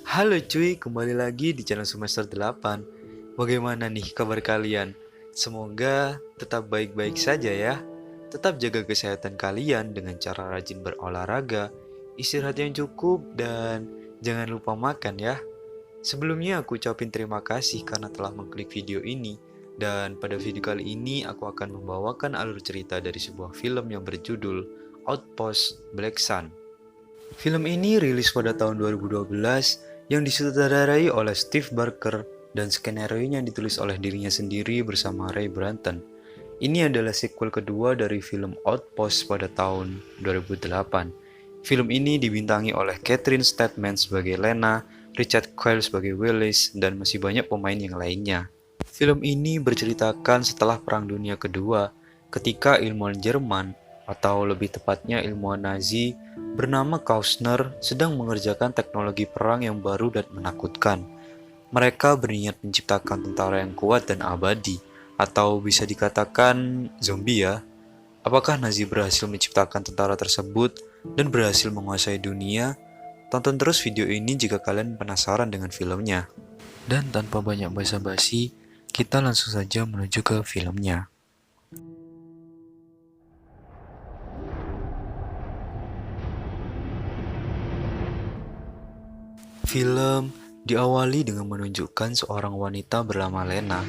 Halo cuy, kembali lagi di channel semester 8. Bagaimana nih kabar kalian? Semoga tetap baik-baik saja ya. Tetap jaga kesehatan kalian dengan cara rajin berolahraga, istirahat yang cukup, dan jangan lupa makan ya. Sebelumnya aku ucapin terima kasih karena telah mengklik video ini. Dan pada video kali ini aku akan membawakan alur cerita dari sebuah film yang berjudul Outpost Black Sun. Film ini rilis pada tahun 2012 yang disutradarai oleh Steve Barker dan skenario-nya ditulis oleh dirinya sendiri bersama Ray Branton. Ini adalah sequel kedua dari film Outpost pada tahun 2008. Film ini dibintangi oleh Catherine Statham sebagai Lena, Richard Coyle sebagai Willis, dan masih banyak pemain yang lainnya. Film ini berceritakan setelah Perang Dunia Kedua, ketika ilmuwan Jerman, atau lebih tepatnya ilmuwan Nazi, bernama Klausner sedang mengerjakan teknologi perang yang baru dan menakutkan. Mereka berniat menciptakan tentara yang kuat dan abadi, atau bisa dikatakan zombie ya. Apakah Nazi berhasil menciptakan tentara tersebut dan berhasil menguasai dunia? Tonton terus video ini jika kalian penasaran dengan filmnya. Dan tanpa banyak basa-basi, kita langsung saja menuju ke filmnya. Film diawali dengan menunjukkan seorang wanita bernama Lena.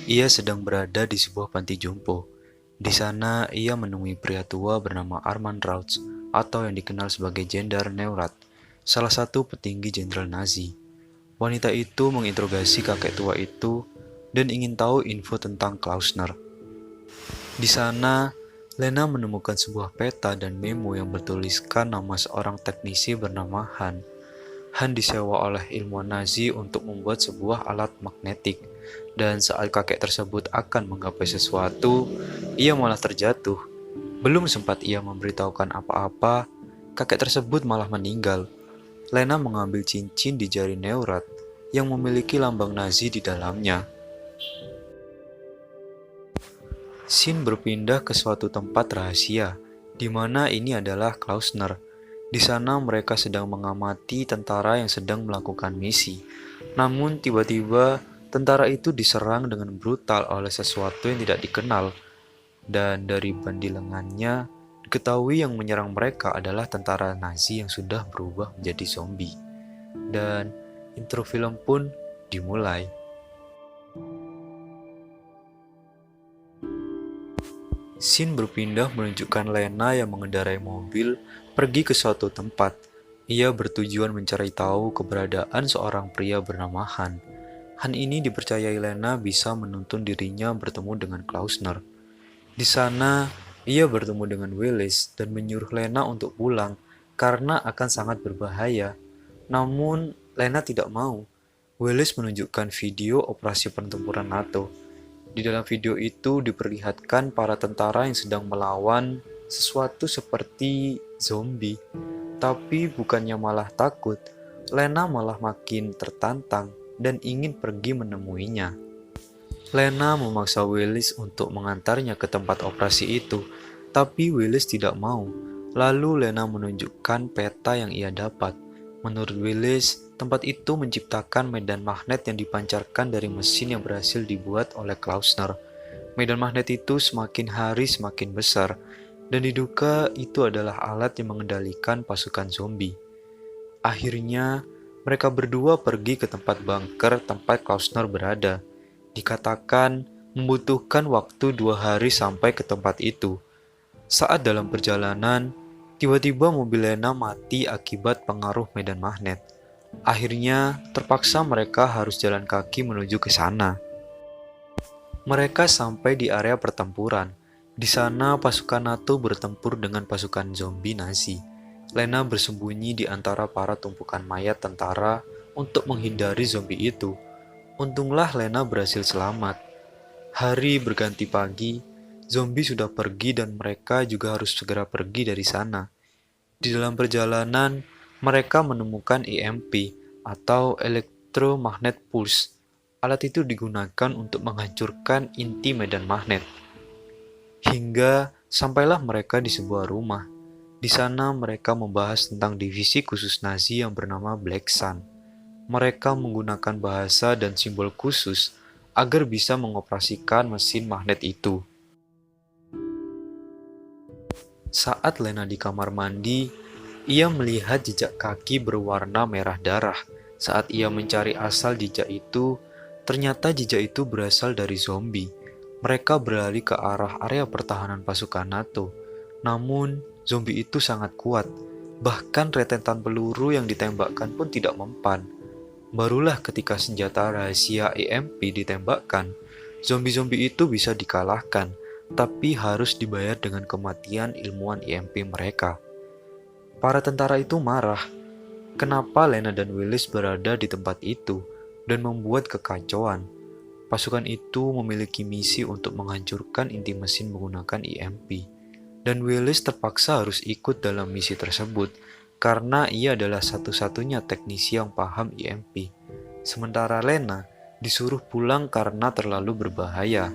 Ia sedang berada di sebuah panti jompo. Di sana, ia menemui pria tua bernama Armand Rauch, atau yang dikenal sebagai Jenderal Neurath, salah satu petinggi jenderal Nazi. Wanita itu menginterogasi kakek tua itu dan ingin tahu info tentang Klausner. Di sana, Lena menemukan sebuah peta dan memo yang bertuliskan nama seorang teknisi bernama Han. Han disewa oleh ilmuwan Nazi untuk membuat sebuah alat magnetik, dan saat kakek tersebut akan menggapai sesuatu, ia malah terjatuh. Belum sempat ia memberitahukan apa-apa, kakek tersebut malah meninggal. Lena mengambil cincin di jari Neurath yang memiliki lambang Nazi di dalamnya. Scene berpindah ke suatu tempat rahasia, di mana ini adalah Klausner. Di sana mereka sedang mengamati tentara yang sedang melakukan misi. Namun tiba-tiba tentara itu diserang dengan brutal oleh sesuatu yang tidak dikenal. Dan dari bandi lengannya, diketahui yang menyerang mereka adalah tentara Nazi yang sudah berubah menjadi zombie. Dan intro film pun dimulai. Scene berpindah menunjukkan Lena yang mengendarai mobil pergi ke suatu tempat. Ia bertujuan mencari tahu keberadaan seorang pria bernama Han. Han ini dipercayai Lena bisa menuntun dirinya bertemu dengan Klausner. Di sana, ia bertemu dengan Willis dan menyuruh Lena untuk pulang karena akan sangat berbahaya. Namun, Lena tidak mau. Willis menunjukkan video operasi pertempuran NATO. Di dalam video itu diperlihatkan para tentara yang sedang melawan sesuatu seperti zombie. Tapi bukannya malah takut, Lena malah makin tertantang dan ingin pergi menemuinya. Lena memaksa Willis untuk mengantarnya ke tempat operasi itu, tapi Willis tidak mau. Lalu Lena menunjukkan peta yang ia dapat. Menurut Willis, tempat itu menciptakan medan magnet yang dipancarkan dari mesin yang berhasil dibuat oleh Klausner. Medan magnet itu semakin hari semakin besar, dan diduga itu adalah alat yang mengendalikan pasukan zombie. Akhirnya, mereka berdua pergi ke tempat bunker tempat Klausner berada. Dikatakan membutuhkan waktu 2 hari sampai ke tempat itu. Saat dalam perjalanan, tiba-tiba mobil Lena mati akibat pengaruh medan magnet. Akhirnya, terpaksa mereka harus jalan kaki menuju ke sana. Mereka sampai di area pertempuran. Di sana, pasukan NATO bertempur dengan pasukan zombie Nazi. Lena bersembunyi di antara para tumpukan mayat tentara untuk menghindari zombie itu. Untunglah Lena berhasil selamat. Hari berganti pagi, zombie sudah pergi dan mereka juga harus segera pergi dari sana. Di dalam perjalanan, mereka menemukan EMP atau Electromagnet Pulse. Alat itu digunakan untuk menghancurkan inti medan magnet. Hingga sampailah mereka di sebuah rumah. Di sana mereka membahas tentang divisi khusus Nazi yang bernama Black Sun. Mereka menggunakan bahasa dan simbol khusus agar bisa mengoperasikan mesin magnet itu. Saat Lena di kamar mandi, ia melihat jejak kaki berwarna merah darah. Saat ia mencari asal jejak itu, ternyata jejak itu berasal dari zombie. Mereka berlari ke arah area pertahanan pasukan NATO. Namun, zombie itu sangat kuat. Bahkan rentetan peluru yang ditembakkan pun tidak mempan. Barulah ketika senjata rahasia EMP ditembakkan, zombie-zombie itu bisa dikalahkan, tapi harus dibayar dengan kematian ilmuwan EMP mereka. Para tentara itu marah. Kenapa Lena dan Willis berada di tempat itu dan membuat kekacauan? Pasukan itu memiliki misi untuk menghancurkan inti mesin menggunakan EMP, dan Willis terpaksa harus ikut dalam misi tersebut karena ia adalah satu-satunya teknisi yang paham EMP. Sementara Lena disuruh pulang karena terlalu berbahaya.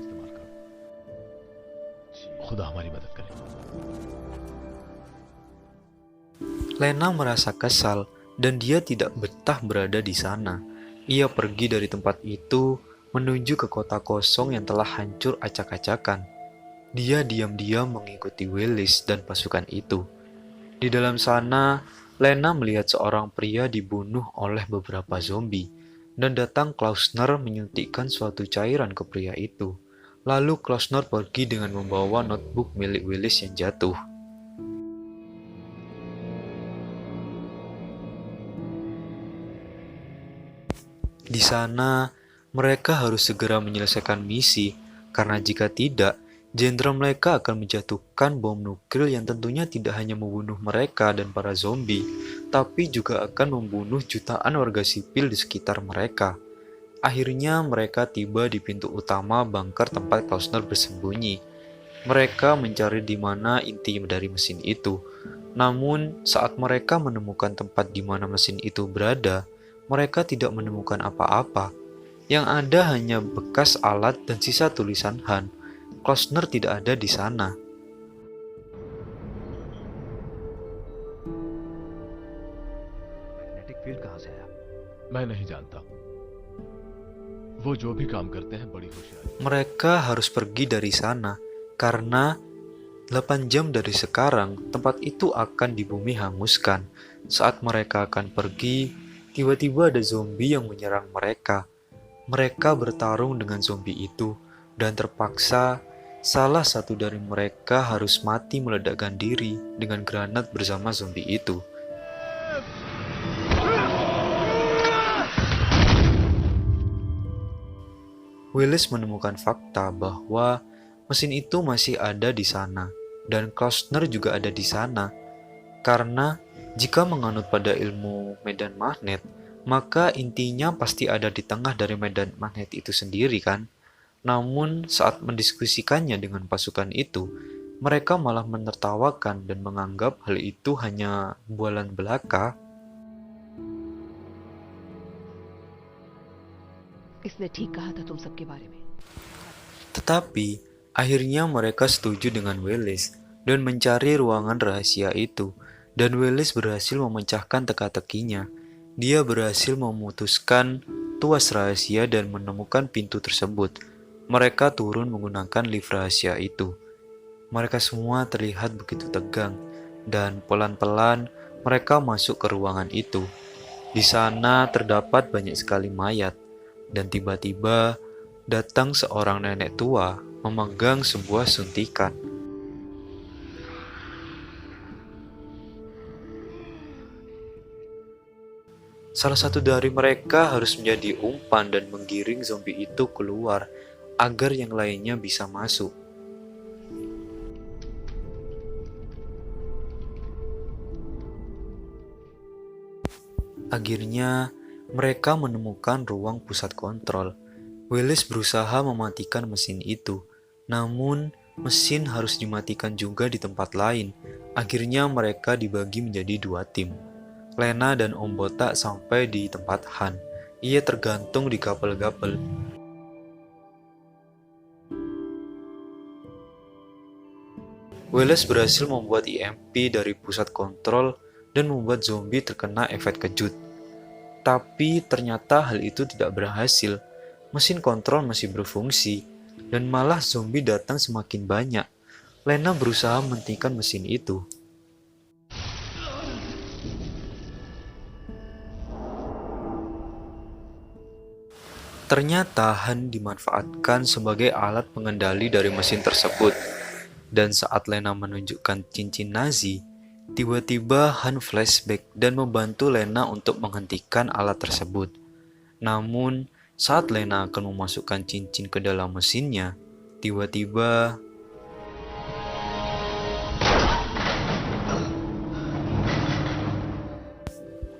Lena merasa kesal dan dia tidak betah berada di sana. Ia pergi dari tempat itu menuju ke kota kosong yang telah hancur acak-acakan. Dia diam-diam mengikuti Willis dan pasukan itu. Di dalam sana, Lena melihat seorang pria dibunuh oleh beberapa zombie, dan datang Klausner menyuntikkan suatu cairan ke pria itu. Lalu Klausner pergi dengan membawa notebook milik Willis yang jatuh. Di sana, mereka harus segera menyelesaikan misi, karena jika tidak, jenderal mereka akan menjatuhkan bom nuklir yang tentunya tidak hanya membunuh mereka dan para zombie, tapi juga akan membunuh jutaan warga sipil di sekitar mereka. Akhirnya mereka tiba di pintu utama bunker tempat Klausner bersembunyi. Mereka mencari di mana inti dari mesin itu. Namun, saat mereka menemukan tempat di mana mesin itu berada, mereka tidak menemukan apa-apa. Yang ada hanya bekas alat dan sisa tulisan Han. Klausner tidak ada di sana. Magnetic field कहाँ से आया? मैं नहीं जानता। वो जो भी काम करते हैं बड़ी होशियारी। Mereka harus pergi dari sana karena 8 jam dari sekarang tempat itu akan di bumi hanguskan. Saat mereka akan pergi, tiba-tiba ada zombie yang menyerang mereka. Mereka bertarung dengan zombie itu, dan terpaksa salah satu dari mereka harus mati meledakkan diri dengan granat bersama zombie itu. Willis menemukan fakta bahwa mesin itu masih ada di sana, dan Klausner juga ada di sana. Karena jika menganut pada ilmu medan magnet, maka intinya pasti ada di tengah dari medan magnet itu sendiri kan? Namun saat mendiskusikannya dengan pasukan itu, mereka malah menertawakan dan menganggap hal itu hanya bualan belaka. इसने ठीक कहा था तुम सबके बारे में। Tetapi akhirnya mereka setuju dengan Willis dan mencari ruangan rahasia itu, dan Willis berhasil memecahkan teka-tekinya. Dia berhasil memutuskan tuas rahasia dan menemukan pintu tersebut. Mereka turun menggunakan lift rahasia itu. Mereka semua terlihat begitu tegang, dan pelan-pelan mereka masuk ke ruangan itu. Di sana terdapat banyak sekali mayat, dan tiba-tiba datang seorang nenek tua memegang sebuah suntikan. Salah satu dari mereka harus menjadi umpan dan menggiring zombie itu keluar agar yang lainnya bisa masuk. Akhirnya, mereka menemukan ruang pusat kontrol. Willis berusaha mematikan mesin itu, namun mesin harus dimatikan juga di tempat lain. Akhirnya mereka dibagi menjadi 2 tim. Lena dan Om Botak sampai di tempat Han. Ia tergantung di gapel-gapel. Willis berhasil membuat EMP dari pusat kontrol dan membuat zombie terkena efek kejut. Tapi ternyata hal itu tidak berhasil. Mesin kontrol masih berfungsi, dan malah zombie datang semakin banyak. Lena berusaha menghentikan mesin itu. Ternyata Han dimanfaatkan sebagai alat pengendali dari mesin tersebut. Dan saat Lena menunjukkan cincin Nazi, tiba-tiba Han flashback dan membantu Lena untuk menghentikan alat tersebut. Namun, saat Lena akan memasukkan cincin ke dalam mesinnya, tiba-tiba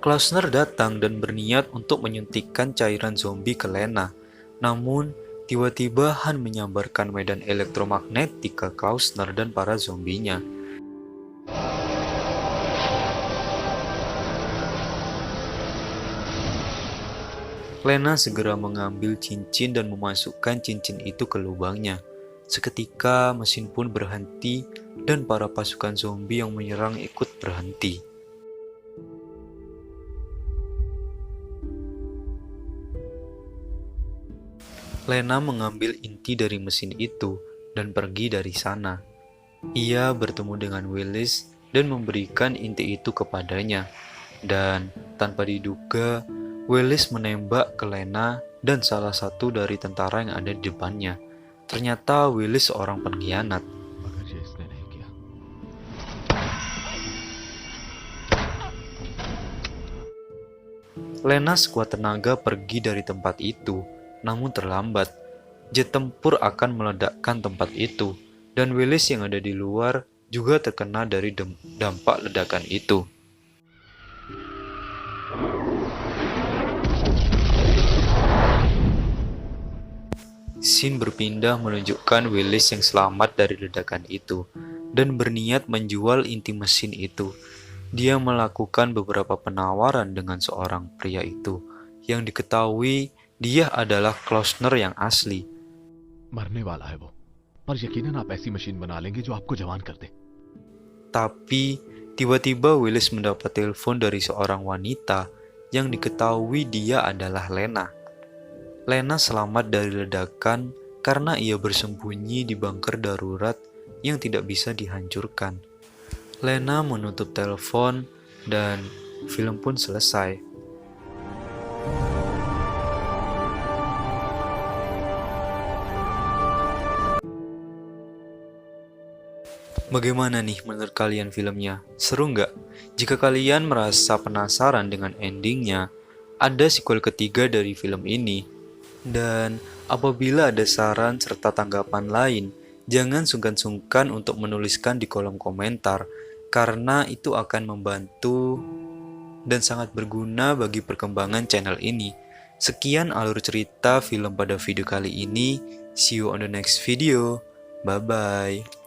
Klausner datang dan berniat untuk menyuntikkan cairan zombie ke Lena. Namun, tiba-tiba Han menyambarkan medan elektromagnetik ke Klausner dan para zombinya. Lena segera mengambil cincin dan memasukkan cincin itu ke lubangnya. Seketika mesin pun berhenti dan para pasukan zombie yang menyerang ikut berhenti. Lena mengambil inti dari mesin itu dan pergi dari sana. Ia bertemu dengan Willis dan memberikan inti itu kepadanya. Dan tanpa diduga, Willis menembak ke Lena dan salah satu dari tentara yang ada di depannya. Ternyata Willis seorang pengkhianat. मगर ये इसने नहीं किया। Lena sekuat tenaga pergi dari tempat itu, namun terlambat. Jet tempur akan meledakkan tempat itu, dan Willis yang ada di luar juga terkena dari dampak ledakan itu. Scene berpindah menunjukkan Willis yang selamat dari ledakan itu, dan berniat menjual inti mesin itu. Dia melakukan beberapa penawaran dengan seorang pria itu, yang diketahui dia adalah Klausner yang asli. मरने वाला है वो, पर यकीनन आप ऐसी मशीन बना लेंगे जो आपको जवान कर दे। Tapi, tiba-tiba Willis mendapat telepon dari seorang wanita yang diketahui dia adalah Lena. Lena selamat dari ledakan karena ia bersembunyi di bunker darurat yang tidak bisa dihancurkan. Lena menutup telepon dan film pun selesai. Bagaimana nih menurut kalian filmnya? Seru nggak? Jika kalian merasa penasaran dengan endingnya, ada sequel ketiga dari film ini. Dan apabila ada saran serta tanggapan lain, jangan sungkan-sungkan untuk menuliskan di kolom komentar, karena itu akan membantu dan sangat berguna bagi perkembangan channel ini. Sekian alur cerita film pada video kali ini. See you on the next video. Bye-bye.